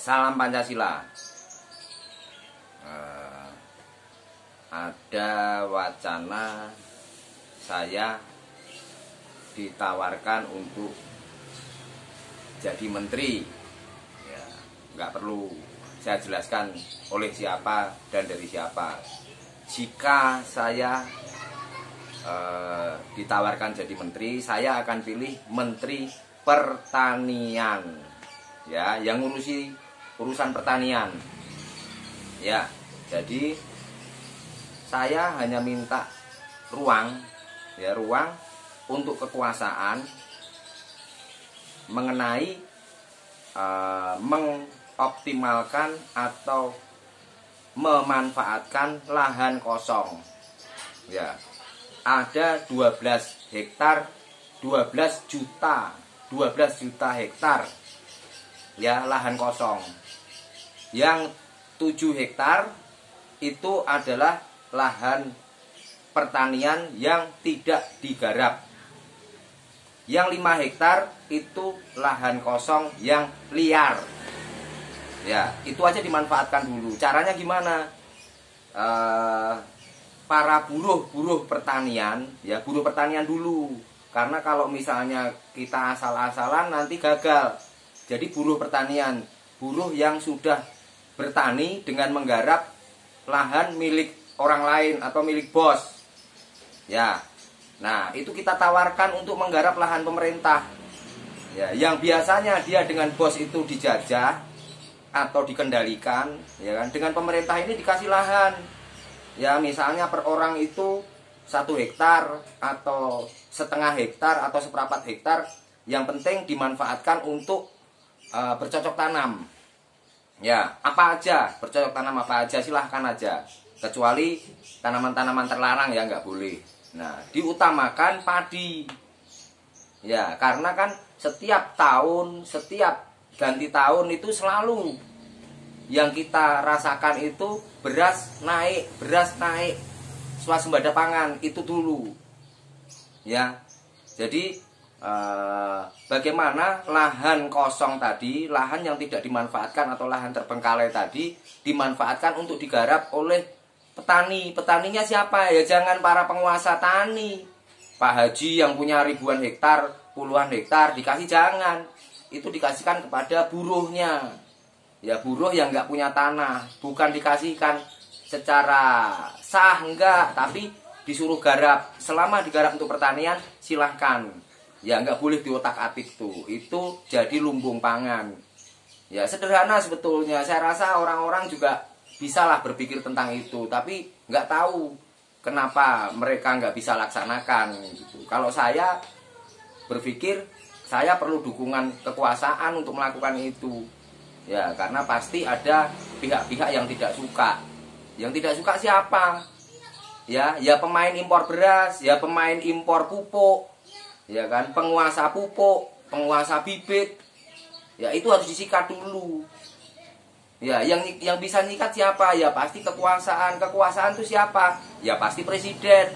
Salam Pancasila. Ada wacana saya ditawarkan untuk jadi menteri. Ya, nggak perlu saya jelaskan oleh siapa dan dari siapa. Jika saya ditawarkan jadi menteri, saya akan pilih Menteri Pertanian. Ya, yang ngurusi urusan pertanian. Ya, jadi saya hanya minta ruang untuk kekuasaan mengenai mengoptimalkan atau memanfaatkan lahan kosong. Ya, ada 12 hektar, 12 juta hektar ya lahan kosong. Yang 7 hektar itu adalah lahan pertanian yang tidak digarap. Yang 5 hektar itu lahan kosong yang liar. Ya, itu aja dimanfaatkan dulu. Caranya gimana? Para buruh pertanian, ya buruh pertanian dulu. Karena kalau misalnya kita asal-asalan nanti gagal. Jadi buruh pertanian, buruh yang sudah bertani dengan menggarap lahan milik orang lain atau milik bos. Ya. Nah, itu kita tawarkan untuk menggarap lahan pemerintah. Ya, yang biasanya dia dengan bos itu dijajah atau dikendalikan, ya kan? Dengan pemerintah ini dikasih lahan. Ya, misalnya per orang itu 1 hektar atau setengah hektar atau seperempat hektar, yang penting dimanfaatkan untuk bercocok tanam. Ya, apa aja, bercocok tanam apa aja silahkan aja. Kecuali tanaman-tanaman terlarang ya nggak boleh. Nah, diutamakan padi. Ya, karena kan setiap tahun, setiap ganti tahun itu selalu yang kita rasakan itu beras naik, swasembada pangan itu dulu. Ya, jadi bagaimana lahan kosong tadi, lahan yang tidak dimanfaatkan atau lahan terbengkalai tadi dimanfaatkan untuk digarap oleh petani. Petaninya siapa? Ya jangan para penguasa tani. Pak Haji yang punya ribuan hektar, puluhan hektar dikasih, jangan. Itu dikasihkan kepada buruhnya. Ya buruh yang nggak punya tanah, bukan dikasihkan secara sah, enggak, tapi disuruh garap. Selama digarap untuk pertanian silahkan. Ya nggak boleh diotak-atik tuh. Itu jadi lumbung pangan. Ya sederhana sebetulnya. Saya rasa orang-orang juga bisalah berpikir tentang itu, tapi nggak tahu kenapa mereka nggak bisa laksanakan gitu. Kalau saya berpikir saya perlu dukungan kekuasaan untuk melakukan itu. Ya, karena pasti ada pihak-pihak yang tidak suka. Yang tidak suka siapa? Ya pemain impor beras, ya pemain impor pupuk. Ya kan, penguasa pupuk, penguasa bibit. Ya itu harus disikat dulu. Ya, yang bisa nyikat siapa? Ya pasti kekuasaan. Kekuasaan itu siapa? Ya pasti presiden.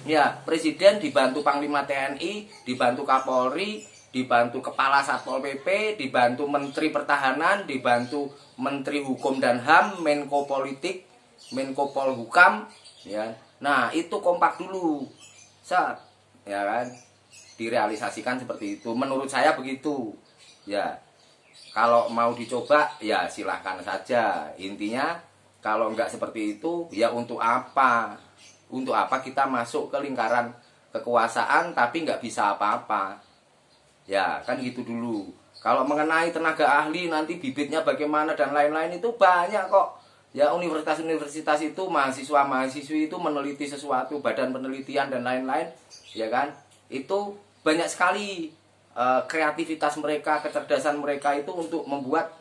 Ya, presiden dibantu Panglima TNI, dibantu Kapolri, dibantu Kepala Satpol PP, dibantu Menteri Pertahanan, dibantu Menteri Hukum dan HAM, Menko Politik, Menko Polhukam, ya. Nah, itu kompak dulu. Set, ya kan? Direalisasikan seperti itu. Menurut saya begitu. Ya. Kalau mau dicoba ya silahkan saja. Intinya kalau nggak seperti itu ya untuk apa? Untuk apa kita masuk ke lingkaran kekuasaan tapi nggak bisa apa-apa? Ya kan gitu dulu. Kalau mengenai tenaga ahli nanti bibitnya bagaimana dan lain-lain itu banyak kok. Ya universitas-universitas itu mahasiswa-mahasiswi itu meneliti sesuatu, badan penelitian dan lain-lain, ya kan? Itu banyak sekali kreativitas mereka, kecerdasan mereka itu untuk membuat,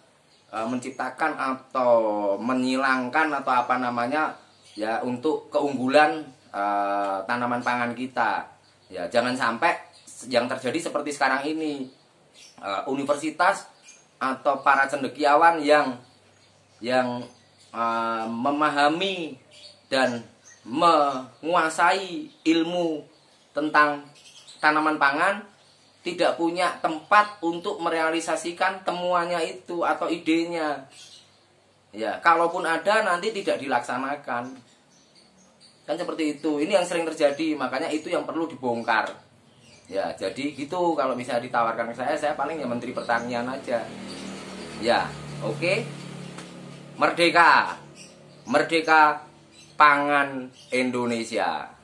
menciptakan atau menyilangkan atau apa namanya ya untuk keunggulan tanaman pangan kita. Ya jangan sampai yang terjadi seperti sekarang ini, universitas atau para cendekiawan yang memahami dan menguasai ilmu tentang tanaman pangan tidak punya tempat untuk merealisasikan temuannya itu atau idenya. Ya, kalaupun ada nanti tidak dilaksanakan. Kan seperti itu. Ini yang sering terjadi, makanya itu yang perlu dibongkar. Ya, jadi gitu kalau bisa ditawarkan ke saya paling ya Menteri Pertanian aja. Ya, oke. Merdeka. Merdeka pangan Indonesia.